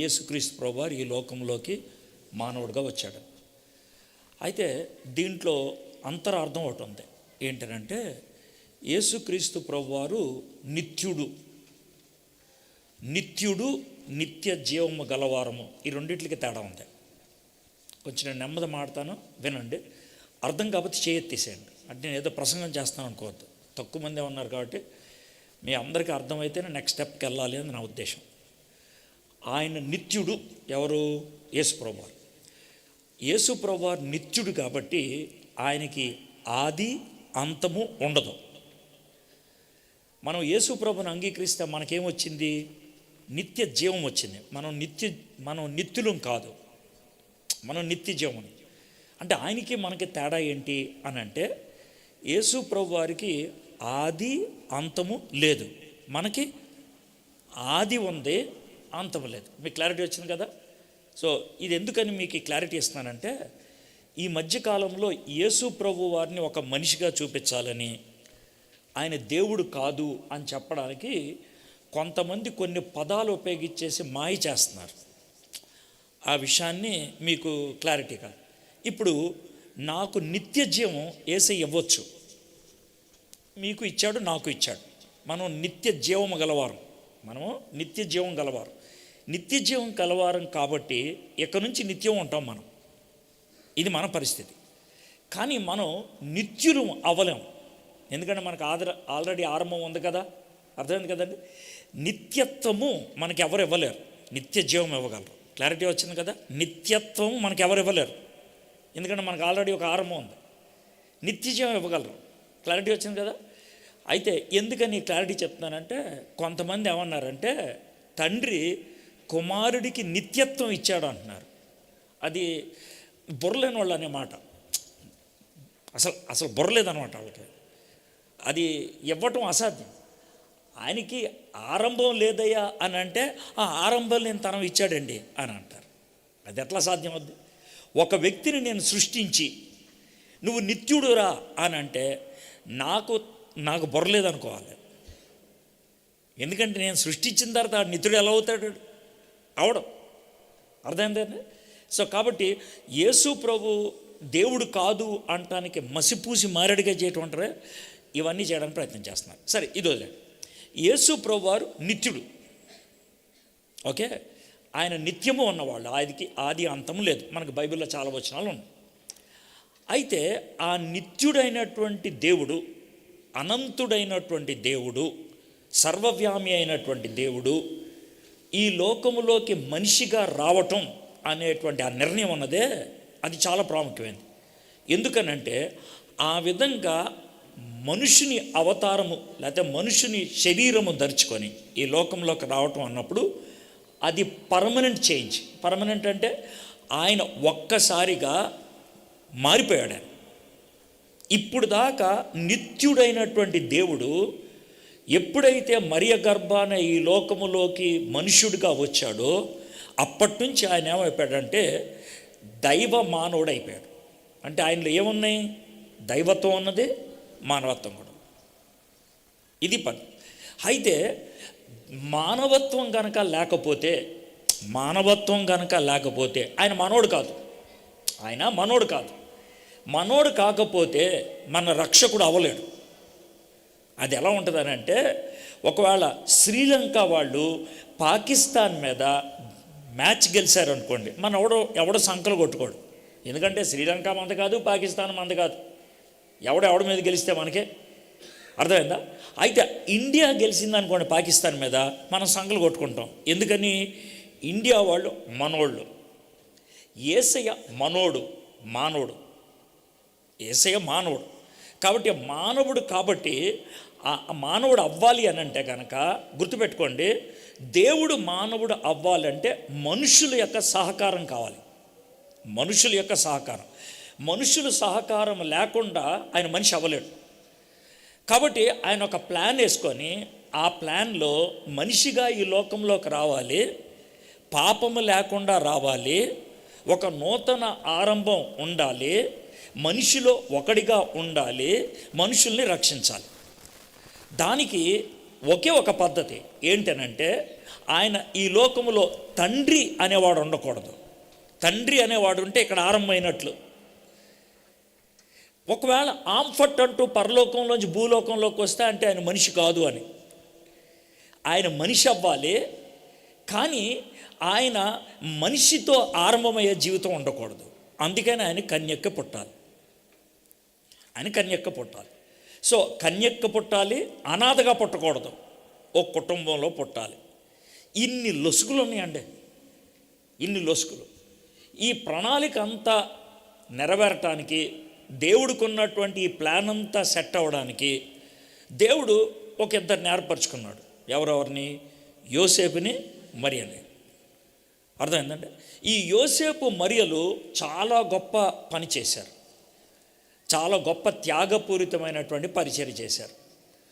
యేసుక్రీస్తు ప్రభువారు ఈ లోకంలోకి మానవుడిగా వచ్చాడు. అయితే దీంట్లో అంతరార్థం ఒకటి ఉంది. ఏంటంటే యేసుక్రీస్తు ప్రభువారు నిత్యుడు, నిత్య జీవము గలవారము, ఈ రెండింటికి తేడా ఉంది. కొంచెం నేను నెమ్మది మాడతాను, వినండి. అర్థం కాబట్టి చేయెత్తేసేయండి. అంటే నేను ఏదో ప్రసంగం చేస్తాను అనుకోవద్దు. తక్కువ మంది ఉన్నారు కాబట్టి మీ అందరికీ అర్థమైతేనే నెక్స్ట్ స్టెప్కి వెళ్ళాలి అని నా ఉద్దేశం. ఆయన నిత్యుడు. ఎవరు? యేసు ప్రభువారు. యేసు ప్రభువారు నిత్యుడు కాబట్టి ఆయనకి ఆది అంతము ఉండదు. మనం యేసు ప్రభుని అంగీకరిస్తే మనకేమొచ్చింది? నిత్య జీవం వచ్చింది. మనం నిత్యులం కాదు, మనం నిత్య జీవం. అంటే ఆయనకి మనకి తేడా ఏంటి అని అంటే, యేసు ప్రభువారికి ఆది అంతము లేదు, మనకి ఆది ఉంది, అంతము లేదు. మీకు క్లారిటీ వచ్చింది కదా? సో ఇది ఎందుకని మీకు ఈ క్లారిటీ ఇస్తున్నానంటే, ఈ మధ్యకాలంలో యేసు ప్రభు వారిని ఒక మనిషిగా చూపించాలని, ఆయన దేవుడు కాదు అని చెప్పడానికి కొంతమంది కొన్ని పదాలు ఉపయోగించేసి మాయ చేస్తున్నారు. ఆ విషయాన్ని మీకు క్లారిటీగా ఇప్పుడు నాకు నిత్య జీవం యేసయ్య ఇవ్వచ్చు, మీకు ఇచ్చాడు, నాకు ఇచ్చాడు. మనం నిత్య జీవం గలవారం, నిత్య జీవం గలవారం కాబట్టి ఇక నుంచి నిత్యం ఉంటాం మనం. ఇది మన పరిస్థితి. కానీ మనం నిత్యులు అవ్వలేం, ఎందుకంటే మనకు ఆల్రెడీ ఆరంభం ఉంది కదా. అర్థమైంది కదండి? నిత్యత్వము మనకి ఎవరు ఇవ్వలేరు, నిత్య జీవం ఇవ్వగలరు. క్లారిటీ వచ్చింది కదా? నిత్యత్వం మనకి ఎవరు ఇవ్వలేరు, ఎందుకంటే మనకు ఆల్రెడీ ఒక ఆరంభం ఉంది. నిత్య జీవం ఇవ్వగలరు. క్లారిటీ వచ్చింది కదా? అయితే ఎందుకని క్లారిటీ చెప్తున్నానంటే, కొంతమంది ఏమన్నారంటే తండ్రి కుమారుడికి నిత్యత్వం ఇచ్చాడు అంటున్నారు. అది బుర్రలేని వాళ్ళు అనే మాట. అసలు బుర్రలేదన్నమాట వాళ్ళకి. అది ఇవ్వటం అసాధ్యం. ఆయనకి ఆరంభం లేదయ్యా అని అంటే, ఆ ఆరంభం లేని తనం ఇచ్చాడండి అని అంటారు. అది ఎట్లా సాధ్యం అవుద్ది? ఒక వ్యక్తిని నేను సృష్టించి నువ్వు నిత్యుడురా అని అంటే నాకు బుర్రలేదనుకోవాలి. ఎందుకంటే నేను సృష్టించిన తర్వాత నిత్యుడు ఎలా అవుతాడు? అవడం. అర్థమైందండి? సో కాబట్టి యేసు ప్రభు దేవుడు కాదు అనటానికి మసిపూసి మారడిగా చేయటం అంటారే, ఇవన్నీ చేయడానికి ప్రయత్నం చేస్తున్నారు. సరే, ఇది వదిలేండి. యేసు ప్రభు వారు నిత్యుడు. ఓకే, ఆయన నిత్యము ఉన్నవాళ్ళు. ఆయనకి ఆది అంతము లేదు. మనకు బైబిల్లో చాలా వచనాలు ఉన్నాయి. అయితే ఆ నిత్యుడైనటువంటి దేవుడు, అనంతుడైనటువంటి దేవుడు, సర్వవ్యామి అయినటువంటి దేవుడు ఈ లోకములోకి మనిషిగా రావటం అనేటువంటి ఆ నిర్ణయం ఉన్నదే, అది చాలా ప్రాముఖ్యమైనది. ఎందుకనంటే ఆ విధంగా మనుషుని అవతారము లేకపోతే మనుషుని శరీరము ధరించుకొని ఈ లోకంలోకి రావటం అన్నప్పుడు అది పర్మనెంట్ చేంజ్. పర్మనెంట్ అంటే ఆయన ఒక్కసారిగా మారిపోయాడు. ఇప్పుడు దాకా నిత్యుడైనటువంటి దేవుడు ఎప్పుడైతే మరియ గర్భాన ఈ లోకములోకి మనుష్యుడిగా వచ్చాడో అప్పటి నుంచి ఆయన ఏమైపోయాడంటే దైవ మానవుడు అయిపోయాడు. అంటే ఆయనలో ఏమున్నాయి? దైవత్వం ఉన్నది, మానవత్వం కూడా. ఇది పని. అయితే మానవత్వం కనుక లేకపోతే ఆయన మనోడు కాదు. మనోడు కాకపోతే మన రక్షకుడు అవ్వలేడు. అది ఎలా ఉంటుందని అంటే, ఒకవేళ శ్రీలంక వాళ్ళు పాకిస్తాన్ మీద మ్యాచ్ గెలిచారు అనుకోండి, మన ఎవడో సంకలు కొట్టుకోడు. ఎందుకంటే శ్రీలంక మంద కాదు, పాకిస్తాన్ మంద కాదు. ఎవడి మీద గెలిస్తే మనకే. అర్థమైందా? అయితే ఇండియా గెలిచిందనుకోండి పాకిస్తాన్ మీద, మనం సంకలు కొట్టుకుంటాం. ఎందుకని? ఇండియా వాళ్ళు మనోళ్ళు, యేసయ్య మానవుడు. యేసయ్య మానవుడు కాబట్టి మానవుడు. కాబట్టి ఆ మానవుడు అవ్వాలి అని అంటే కనుక గుర్తుపెట్టుకోండి, దేవుడు మానవుడు అవ్వాలంటే మనుషుల యొక్క సహకారం కావాలి. మనుషుల సహకారం లేకుండా ఆయన మనిషి అవ్వలేడు. కాబట్టి ఆయన ఒక ప్లాన్ వేసుకొని ఆ ప్లాన్లో మనిషిగా ఈ లోకంలోకి రావాలి, పాపము లేకుండా రావాలి, ఒక నూతన ఆరంభం ఉండాలి, మనిషిలో ఒకడిగా ఉండాలి, మనుషుల్ని రక్షించాలి. దానికి ఒకే ఒక పద్ధతి ఏంటనంటే, ఆయన ఈ లోకములో తండ్రి అనేవాడు ఉండకూడదు. తండ్రి అనేవాడు ఉంటే ఇక్కడ ఆరంభమైనట్లు. ఒకవేళ ఆంఫట్ అంటూ పరలోకంలోంచి భూలోకంలోకి వస్తే అంటే ఆయన మనిషి కాదు అని. ఆయన మనిషి అవ్వాలి, కానీ ఆయన మనిషితో ఆరంభమయ్యే జీవితం ఉండకూడదు. అందుకని ఆయన కన్యక్క పుట్టాలి. ఆయన కన్యక్క పుట్టాలి. సో కన్యక్క పుట్టాలి, అనాథగా పుట్టకూడదు, ఓ కుటుంబంలో పుట్టాలి. ఇన్ని లొసుగులు ఉన్నాయండి, ఇన్ని లొసుగులు. ఈ ప్రణాళిక అంతా నెరవేరటానికి, దేవుడికి ఉన్నటువంటి ఈ ప్లాన్ అంతా సెట్ అవ్వడానికి దేవుడు ఒక ఇద్దరిని ఏర్పరచుకున్నాడు. ఎవరెవరిని? యోసేపుని, మరియని. అర్థమైందంటే, ఈ యోసేపు మరియలు చాలా గొప్ప పని చేశారు, చాలా గొప్ప త్యాగపూరితమైనటువంటి పరిచర్య చేశారు.